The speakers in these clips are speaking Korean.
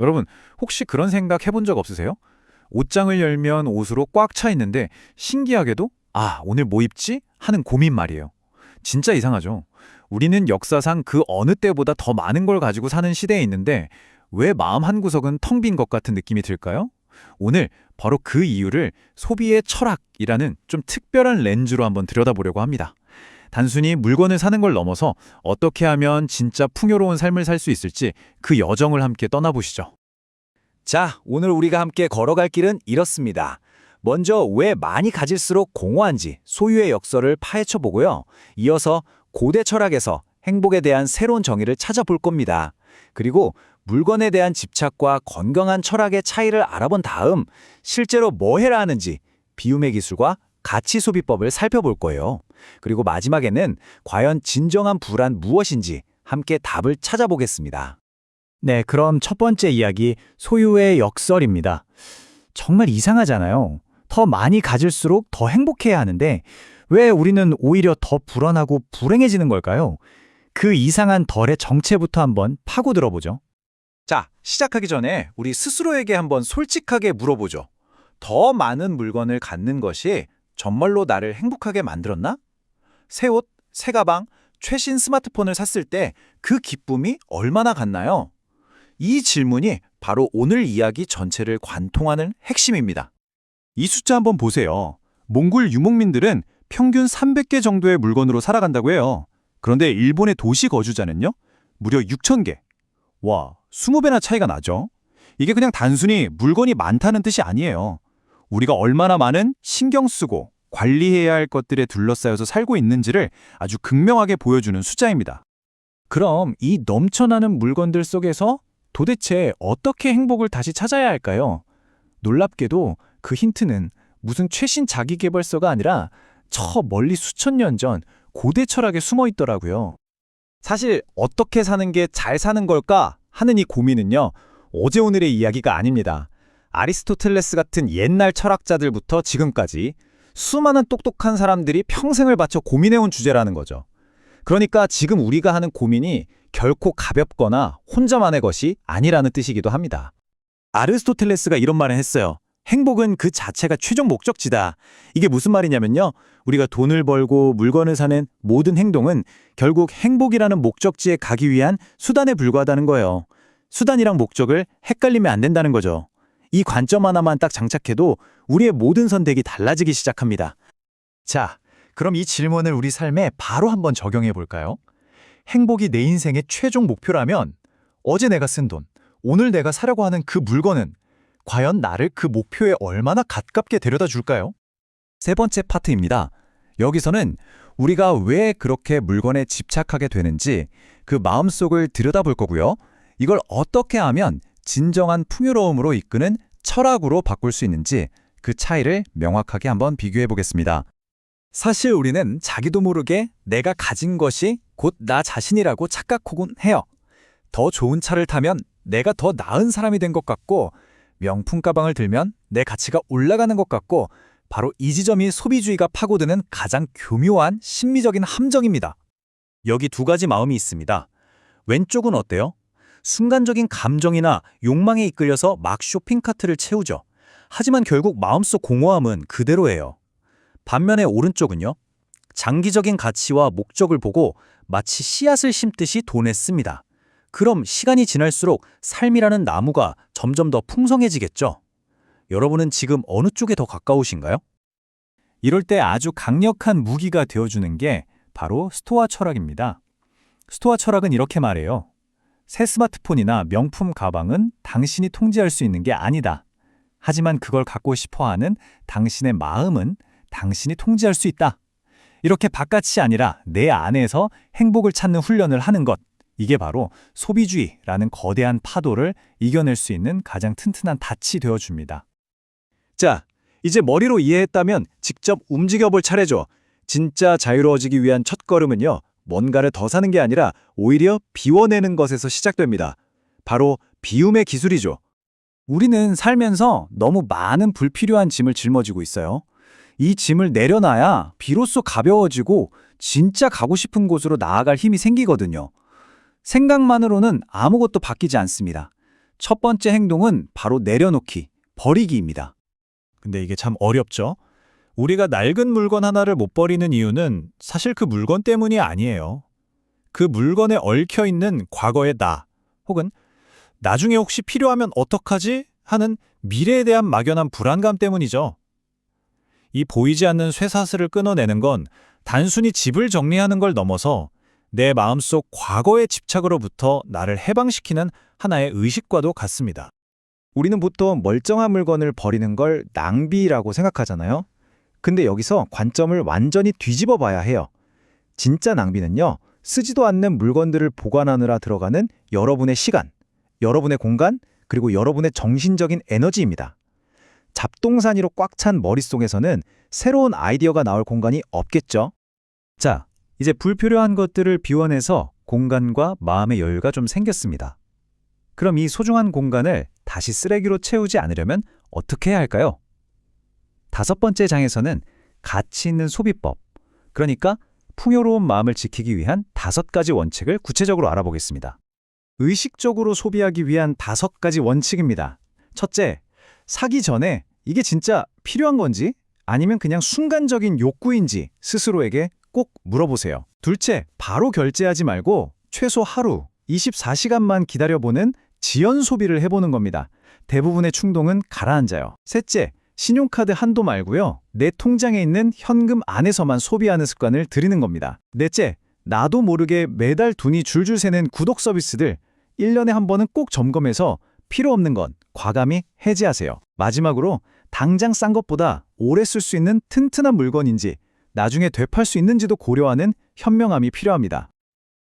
여러분, 혹시 그런 생각 해본 적 없으세요? 옷장을 열면 옷으로 꽉 차 있는데 신기하게도 오늘 뭐 입지? 하는 고민 말이에요. 진짜 이상하죠? 우리는 역사상 그 어느 때보다 더 많은 걸 가지고 사는 시대에 있는데 왜 마음 한구석은 텅 빈 것 같은 느낌이 들까요? 오늘 바로 그 이유를 소비의 철학이라는 좀 특별한 렌즈로 한번 들여다보려고 합니다. 단순히 물건을 사는 걸 넘어서 어떻게 하면 진짜 풍요로운 삶을 살 수 있을지 그 여정을 함께 떠나보시죠. 자, 오늘 우리가 함께 걸어갈 길은 이렇습니다. 먼저 왜 많이 가질수록 공허한지 소유의 역설을 파헤쳐 보고요. 이어서 고대 철학에서 행복에 대한 새로운 정의를 찾아볼 겁니다. 그리고 물건에 대한 집착과 건강한 철학의 차이를 알아본 다음 실제로 뭐 해야 하는지 비움의 기술과 가치 소비법을 살펴볼 거예요. 그리고 마지막에는 과연 진정한 부란 무엇인지 함께 답을 찾아보겠습니다. 네, 그럼 첫 번째 이야기, 소유의 역설입니다. 정말 이상하잖아요. 더 많이 가질수록 더 행복해야 하는데 왜 우리는 오히려 더 불안하고 불행해지는 걸까요? 그 이상한 덜의 정체부터 한번 파고 들어보죠. 자, 시작하기 전에 우리 스스로에게 한번 솔직하게 물어보죠. 더 많은 물건을 갖는 것이 정말로 나를 행복하게 만들었나? 새 옷, 새 가방, 최신 스마트폰을 샀을 때 그 기쁨이 얼마나 갔나요? 이 질문이 바로 오늘 이야기 전체를 관통하는 핵심입니다. 이 숫자 한번 보세요. 몽골 유목민들은 평균 300개 정도의 물건으로 살아간다고 해요. 그런데 일본의 도시 거주자는요? 무려 6,000개. 와, 20배나 차이가 나죠? 이게 그냥 단순히 물건이 많다는 뜻이 아니에요. 우리가 얼마나 많은 신경 쓰고 관리해야 할 것들에 둘러싸여서 살고 있는지를 아주 극명하게 보여주는 숫자입니다. 그럼 이 넘쳐나는 물건들 속에서 도대체 어떻게 행복을 다시 찾아야 할까요? 놀랍게도 그 힌트는 무슨 최신 자기계발서가 아니라 저 멀리 수천 년 전 고대 철학에 숨어 있더라고요. 사실 어떻게 사는 게 잘 사는 걸까 하는 이 고민은요. 어제 오늘의 이야기가 아닙니다. 아리스토텔레스 같은 옛날 철학자들부터 지금까지 수많은 똑똑한 사람들이 평생을 바쳐 고민해온 주제라는 거죠. 그러니까 지금 우리가 하는 고민이 결코 가볍거나 혼자만의 것이 아니라는 뜻이기도 합니다. 아리스토텔레스가 이런 말을 했어요. 행복은 그 자체가 최종 목적지다. 이게 무슨 말이냐면요. 우리가 돈을 벌고 물건을 사는 모든 행동은 결국 행복이라는 목적지에 가기 위한 수단에 불과하다는 거예요. 수단이랑 목적을 헷갈리면 안 된다는 거죠. 이 관점 하나만 딱 장착해도 우리의 모든 선택이 달라지기 시작합니다. 자, 그럼 이 질문을 우리 삶에 바로 한번 적용해 볼까요? 행복이 내 인생의 최종 목표라면 어제 내가 쓴 돈, 오늘 내가 사려고 하는 그 물건은 과연 나를 그 목표에 얼마나 가깝게 데려다 줄까요? 세 번째 파트입니다. 여기서는 우리가 왜 그렇게 물건에 집착하게 되는지 그 마음속을 들여다볼 거고요. 이걸 어떻게 하면 진정한 풍요로움으로 이끄는 철학으로 바꿀 수 있는지 그 차이를 명확하게 한번 비교해 보겠습니다. 사실 우리는 자기도 모르게 내가 가진 것이 곧 나 자신이라고 착각하곤 해요. 더 좋은 차를 타면 내가 더 나은 사람이 된 것 같고 명품 가방을 들면 내 가치가 올라가는 것 같고 바로 이 지점이 소비주의가 파고드는 가장 교묘한 심리적인 함정입니다. 여기 두 가지 마음이 있습니다. 왼쪽은 어때요? 순간적인 감정이나 욕망에 이끌려서 막 쇼핑카트를 채우죠. 하지만 결국 마음속 공허함은 그대로예요. 반면에 오른쪽은요. 장기적인 가치와 목적을 보고 마치 씨앗을 심듯이 돈에 씁니다. 그럼 시간이 지날수록 삶이라는 나무가 점점 더 풍성해지겠죠. 여러분은 지금 어느 쪽에 더 가까우신가요? 이럴 때 아주 강력한 무기가 되어주는 게 바로 스토아 철학입니다. 스토아 철학은 이렇게 말해요. 새 스마트폰이나 명품 가방은 당신이 통제할 수 있는 게 아니다. 하지만 그걸 갖고 싶어하는 당신의 마음은 당신이 통제할 수 있다. 이렇게 바깥이 아니라 내 안에서 행복을 찾는 훈련을 하는 것. 이게 바로 소비주의라는 거대한 파도를 이겨낼 수 있는 가장 튼튼한 닻이 되어줍니다. 자, 이제 머리로 이해했다면 직접 움직여볼 차례죠. 진짜 자유로워지기 위한 첫걸음은요. 뭔가를 더 사는 게 아니라 오히려 비워내는 것에서 시작됩니다. 바로 비움의 기술이죠. 우리는 살면서 너무 많은 불필요한 짐을 짊어지고 있어요. 이 짐을 내려놔야 비로소 가벼워지고 진짜 가고 싶은 곳으로 나아갈 힘이 생기거든요. 생각만으로는 아무것도 바뀌지 않습니다. 첫 번째 행동은 바로 내려놓기, 버리기입니다. 근데 이게 참 어렵죠? 우리가 낡은 물건 하나를 못 버리는 이유는 사실 그 물건 때문이 아니에요. 그 물건에 얽혀 있는 과거의 나, 혹은 나중에 혹시 필요하면 어떡하지? 하는 미래에 대한 막연한 불안감 때문이죠. 이 보이지 않는 쇠사슬을 끊어내는 건 단순히 집을 정리하는 걸 넘어서 내 마음속 과거의 집착으로부터 나를 해방시키는 하나의 의식과도 같습니다. 우리는 보통 멀쩡한 물건을 버리는 걸 낭비라고 생각하잖아요. 근데 여기서 관점을 완전히 뒤집어 봐야 해요. 진짜 낭비는요, 쓰지도 않는 물건들을 보관하느라 들어가는 여러분의 시간, 여러분의 공간, 그리고 여러분의 정신적인 에너지입니다. 잡동사니로 꽉 찬 머릿속에서는 새로운 아이디어가 나올 공간이 없겠죠? 자, 이제 불필요한 것들을 비워내서 공간과 마음의 여유가 좀 생겼습니다. 그럼 이 소중한 공간을 다시 쓰레기로 채우지 않으려면 어떻게 해야 할까요? 5번째 장에서는 가치 있는 소비법, 그러니까 풍요로운 마음을 지키기 위한 5가지 원칙을 구체적으로 알아보겠습니다. 의식적으로 소비하기 위한 5가지 원칙입니다. 첫째, 사기 전에 이게 진짜 필요한 건지 아니면 그냥 순간적인 욕구인지 스스로에게 꼭 물어보세요. 둘째, 바로 결제하지 말고 최소 하루, 24시간만 기다려보는 지연 소비를 해보는 겁니다. 대부분의 충동은 가라앉아요. 셋째, 신용카드 한도 말고요. 내 통장에 있는 현금 안에서만 소비하는 습관을 들이는 겁니다. 넷째, 나도 모르게 매달 돈이 줄줄 새는 구독 서비스들 1년에 한 번은 꼭 점검해서 필요 없는 건 과감히 해지하세요. 마지막으로 당장 싼 것보다 오래 쓸 수 있는 튼튼한 물건인지 나중에 되팔 수 있는지도 고려하는 현명함이 필요합니다.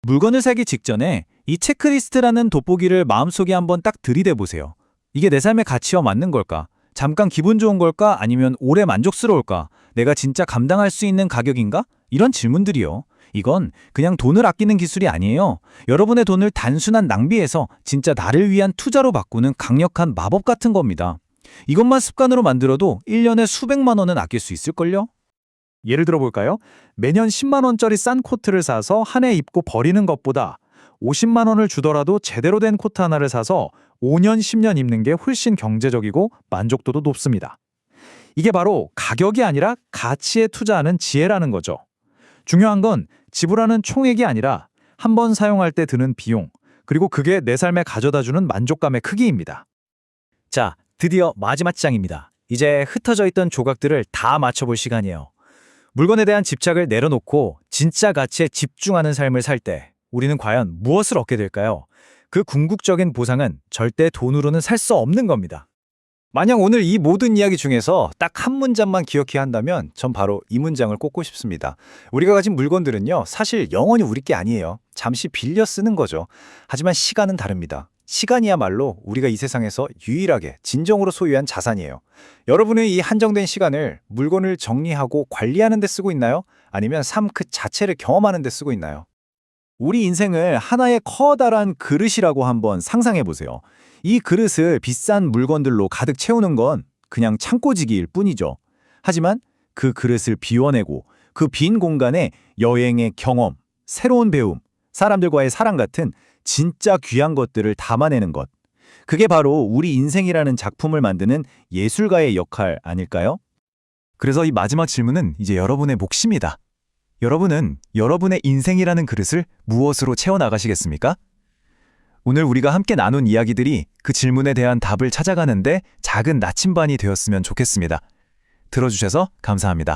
물건을 사기 직전에 이 체크리스트라는 돋보기를 마음속에 한번 딱 들이대보세요. 이게 내 삶의 가치와 맞는 걸까? 잠깐 기분 좋은 걸까? 아니면 오래 만족스러울까? 내가 진짜 감당할 수 있는 가격인가? 이런 질문들이요. 이건 그냥 돈을 아끼는 기술이 아니에요. 여러분의 돈을 단순한 낭비에서 진짜 나를 위한 투자로 바꾸는 강력한 마법 같은 겁니다. 이것만 습관으로 만들어도 1년에 수백만 원은 아낄 수 있을걸요? 예를 들어 볼까요? 매년 10만 원짜리 싼 코트를 사서 한 해 입고 버리는 것보다 50만 원을 주더라도 제대로 된 코트 하나를 사서 5년, 10년 입는 게 훨씬 경제적이고 만족도도 높습니다. 이게 바로 가격이 아니라 가치에 투자하는 지혜라는 거죠. 중요한 건 지불하는 총액이 아니라 한 번 사용할 때 드는 비용, 그리고 그게 내 삶에 가져다주는 만족감의 크기입니다. 자, 드디어 마지막 장입니다. 이제 흩어져 있던 조각들을 다 맞춰볼 시간이에요. 물건에 대한 집착을 내려놓고 진짜 가치에 집중하는 삶을 살 때 우리는 과연 무엇을 얻게 될까요? 그 궁극적인 보상은 절대 돈으로는 살 수 없는 겁니다. 만약 오늘 이 모든 이야기 중에서 딱 한 문장만 기억해야 한다면 전 바로 이 문장을 꼽고 싶습니다. 우리가 가진 물건들은요, 사실 영원히 우리 게 아니에요. 잠시 빌려 쓰는 거죠. 하지만 시간은 다릅니다. 시간이야말로 우리가 이 세상에서 유일하게 진정으로 소유한 자산이에요. 여러분의 이 한정된 시간을 물건을 정리하고 관리하는 데 쓰고 있나요? 아니면 삶 그 자체를 경험하는 데 쓰고 있나요? 우리 인생을 하나의 커다란 그릇이라고 한번 상상해 보세요. 이 그릇을 비싼 물건들로 가득 채우는 건 그냥 창고지기일 뿐이죠. 하지만 그 그릇을 비워내고 그 빈 공간에 여행의 경험, 새로운 배움, 사람들과의 사랑 같은 진짜 귀한 것들을 담아내는 것. 그게 바로 우리 인생이라는 작품을 만드는 예술가의 역할 아닐까요? 그래서 이 마지막 질문은 이제 여러분의 몫입니다. 여러분은 여러분의 인생이라는 그릇을 무엇으로 채워나가시겠습니까? 오늘 우리가 함께 나눈 이야기들이 그 질문에 대한 답을 찾아가는데 작은 나침반이 되었으면 좋겠습니다. 들어주셔서 감사합니다.